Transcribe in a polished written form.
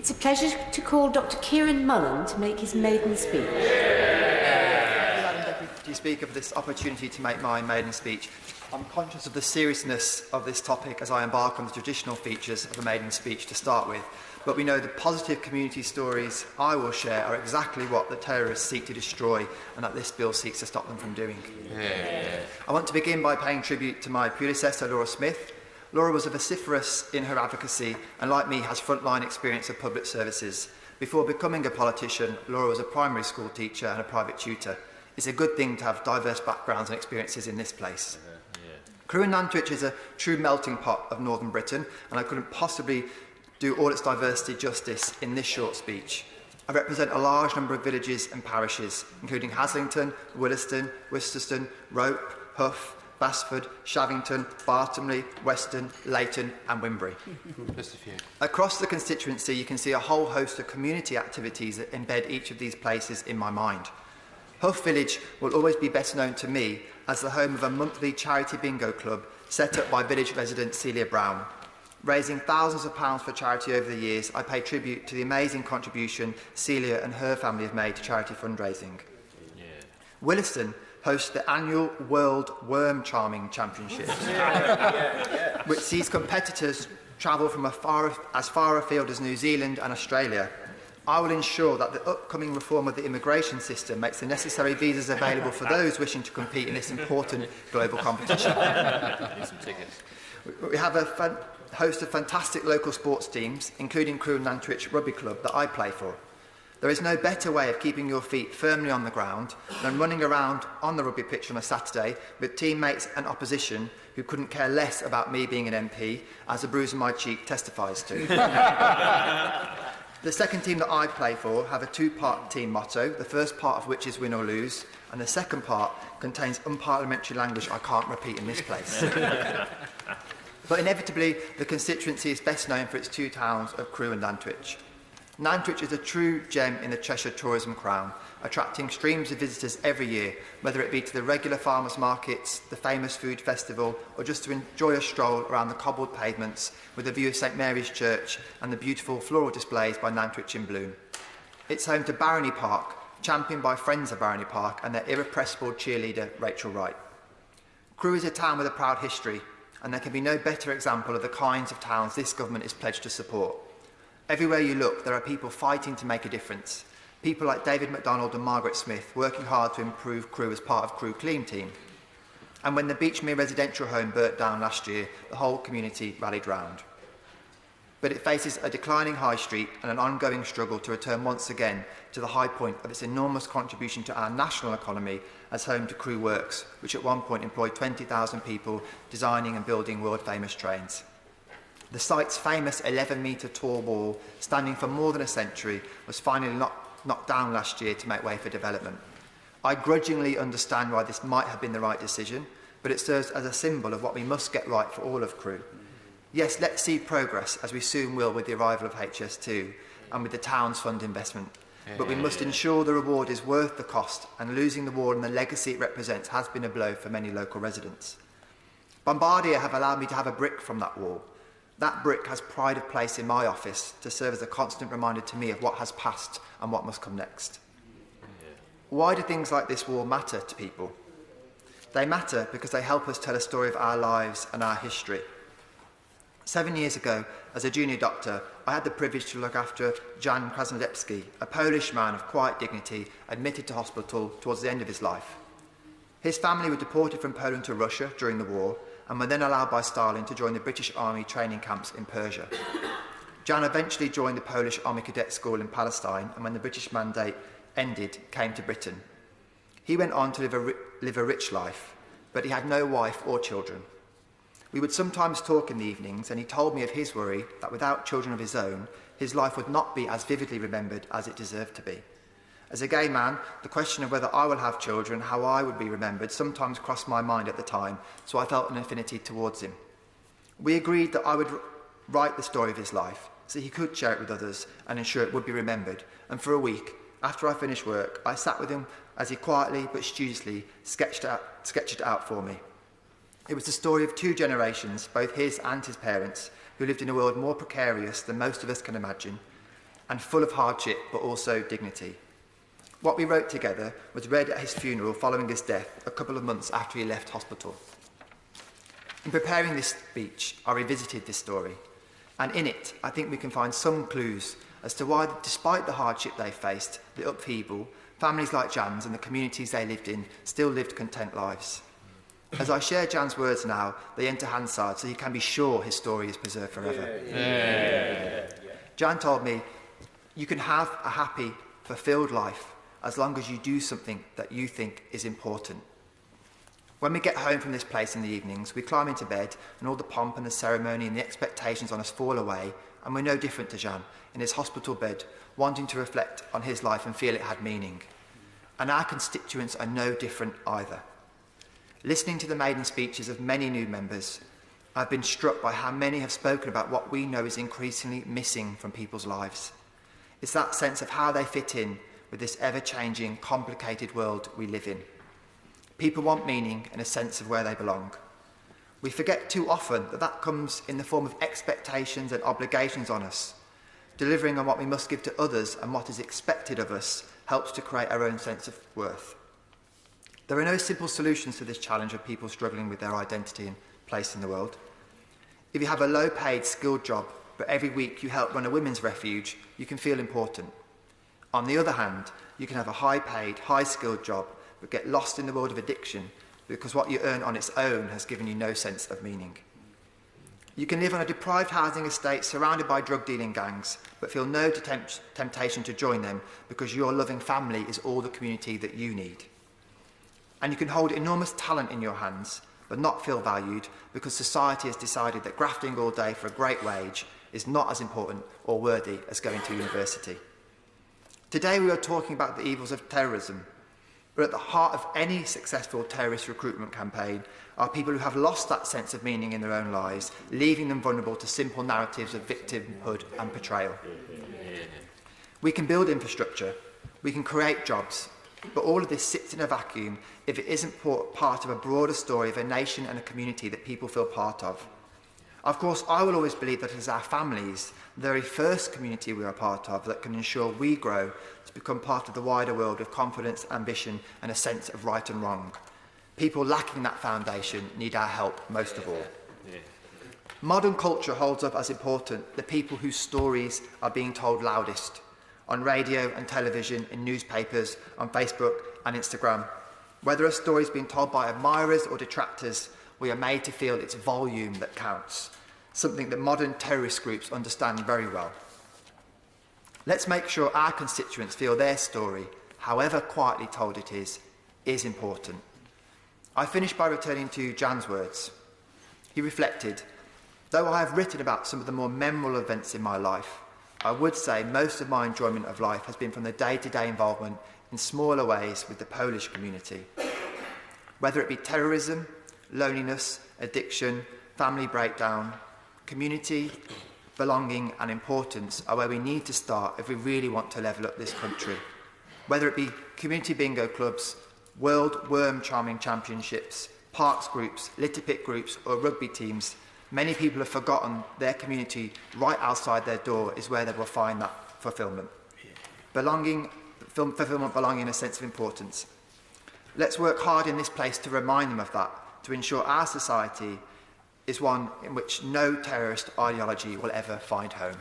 It's a pleasure to call Dr. Kieran Mullan to make his maiden speech. Deputy Speaker, for this opportunity to make my maiden speech. I'm conscious of the seriousness of this topic as I embark on the traditional features of a maiden speech to start with, but we know the positive community stories I will share are exactly what the terrorists seek to destroy and that this bill seeks to stop them from doing. I want to begin by paying tribute to my predecessor, Laura Smith. Laura was vociferous in her advocacy and, like me, has frontline experience of public services. Before becoming a politician, Laura was a primary school teacher and a private tutor. It's a good thing to have diverse backgrounds and experiences in this place. Crewe and Nantwich is a true melting pot of northern Britain, and I couldn't possibly do all its diversity justice in this short speech. I represent a large number of villages and parishes, including Haslington, Williston, Worcesterston, Rope, Huff, Basford, Shavington, Bartomley, Weston, Leighton and Wimbury. Just a few. Across the constituency, you can see a whole host of community activities that embed each of these places in my mind. Huff Village will always be better known to me as the home of a monthly charity bingo club set up by village resident Celia Brown. Raising thousands of pounds for charity over the years, I pay tribute to the amazing contribution Celia and her family have made to charity fundraising. Williston hosts the annual World Worm Charming Championship, which sees competitors travel from as far afield as New Zealand and Australia. I will ensure that the upcoming reform of the immigration system makes the necessary visas available for those wishing to compete in this important global competition. We have a host of fantastic local sports teams, including Crewe and Nantwich Rugby Club that I play for. There is no better way of keeping your feet firmly on the ground than running around on the rugby pitch on a Saturday with teammates and opposition who couldn't care less about me being an MP, as a bruise on my cheek testifies to. The second team that I play for have a two-part team motto, the first part of which is win or lose, and the second part contains unparliamentary language I can't repeat in this place. But inevitably, the constituency is best known for its two towns of Crewe and Nantwich. Nantwich is a true gem in the Cheshire tourism crown, attracting streams of visitors every year, whether it be to the regular farmers' markets, the famous food festival, or just to enjoy a stroll around the cobbled pavements with a view of St Mary's Church and the beautiful floral displays by Nantwich in Bloom. It's home to Barony Park, championed by friends of Barony Park and their irrepressible cheerleader, Rachel Wright. Crewe is a town with a proud history, and there can be no better example of the kinds of towns this government is pledged to support. Everywhere you look, there are people fighting to make a difference. People like David MacDonald and Margaret Smith working hard to improve Crewe as part of Crewe Clean Team. And when the Beechmere residential home burnt down last year, the whole community rallied round. But it faces a declining high street and an ongoing struggle to return once again to the high point of its enormous contribution to our national economy as home to Crewe Works, which at one point employed 20,000 people designing and building world-famous trains. The site's famous 11-metre tall wall, standing for more than a century, was finally knocked down last year to make way for development. I grudgingly understand why this might have been the right decision, but it serves as a symbol of what we must get right for all of Crewe. Yes, let's see progress, as we soon will with the arrival of HS2 and with the town's fund investment. But we must ensure the reward is worth the cost, and losing the wall and the legacy it represents has been a blow for many local residents. Bombardier have allowed me to have a brick from that wall. That brick has pride of place in my office to serve as a constant reminder to me of what has passed and what must come next. Why do things like this wall matter to people? They matter because they help us tell a story of our lives and our history. 7 years ago, as a junior doctor, I had the privilege to look after Jan Krasnodebski, a Polish man of quiet dignity, admitted to hospital towards the end of his life. His family were deported from Poland to Russia during the war, and were then allowed by Stalin to join the British Army training camps in Persia. Jan eventually joined the Polish Army Cadet School in Palestine, and when the British mandate ended, came to Britain. He went on to live a rich life, but he had no wife or children. We would sometimes talk in the evenings, and he told me of his worry that without children of his own, his life would not be as vividly remembered as it deserved to be. As a gay man, the question of whether I will have children, how I would be remembered, sometimes crossed my mind at the time, so I felt an affinity towards him. We agreed that I would write the story of his life, so he could share it with others and ensure it would be remembered. And for a week, after I finished work, I sat with him as he quietly but studiously sketched it out for me. It was the story of two generations, both his and his parents, who lived in a world more precarious than most of us can imagine. and full of hardship but also dignity. What we wrote together was read at his funeral following his death a couple of months after he left hospital. In preparing this speech, I revisited this story, and in it, I think we can find some clues as to why, despite the hardship they faced, the upheaval, families like Jan's and the communities they lived in still lived content lives. As I share Jan's words now, they enter Hansard, so he can be sure his story is preserved forever. Jan told me, you can have a happy, fulfilled life as long as you do something that you think is important. When we get home from this place in the evenings, we climb into bed and all the pomp and the ceremony and the expectations on us fall away, and we're no different to Jan in his hospital bed, wanting to reflect on his life and feel it had meaning. And our constituents are no different either. Listening to the maiden speeches of many new members, I've been struck by how many have spoken about what we know is increasingly missing from people's lives. It's that sense of how they fit in with this ever-changing, complicated world we live in. People want meaning and a sense of where they belong. We forget too often that that comes in the form of expectations and obligations on us. Delivering on what we must give to others and what is expected of us helps to create our own sense of worth. There are no simple solutions to this challenge of people struggling with their identity and place in the world. If you have a low-paid, skilled job, but every week you help run a women's refuge, you can feel important. On the other hand, you can have a high-paid, high-skilled job, but get lost in the world of addiction because what you earn on its own has given you no sense of meaning. You can live on a deprived housing estate surrounded by drug-dealing gangs, but feel no temptation to join them because your loving family is all the community that you need. And you can hold enormous talent in your hands, but not feel valued because society has decided that grafting all day for a great wage is not as important or worthy as going to university. Today we are talking about the evils of terrorism, but at the heart of any successful terrorist recruitment campaign are people who have lost that sense of meaning in their own lives, leaving them vulnerable to simple narratives of victimhood and betrayal. We can build infrastructure, we can create jobs, but all of this sits in a vacuum if it isn't part of a broader story of a nation and a community that people feel part of. Of course, I will always believe that it is our families, the very first community we are part of, that can ensure we grow to become part of the wider world with confidence, ambition and a sense of right and wrong. People lacking that foundation need our help most of all. Modern culture holds up as important the people whose stories are being told loudest, on radio and television, in newspapers, on Facebook and Instagram. Whether a story is being told by admirers or detractors, we are made to feel it's volume that counts, something that modern terrorist groups understand very well. Let's make sure our constituents feel their story, however quietly told it is important. I finish by returning to Jan's words. He reflected, though I have written about some of the more memorable events in my life, I would say most of my enjoyment of life has been from the day-to-day involvement in smaller ways with the Polish community. Whether it be terrorism, loneliness, addiction, family breakdown, community, belonging and importance are where we need to start if we really want to level up this country. Whether it be community bingo clubs, world worm charming championships, parks groups, litter pick groups or rugby teams, many people have forgotten their community right outside their door is where they will find that fulfilment. Fulfilment, belonging, a sense of importance. Let's work hard in this place to remind them of that, to ensure our society is one in which no terrorist ideology will ever find home.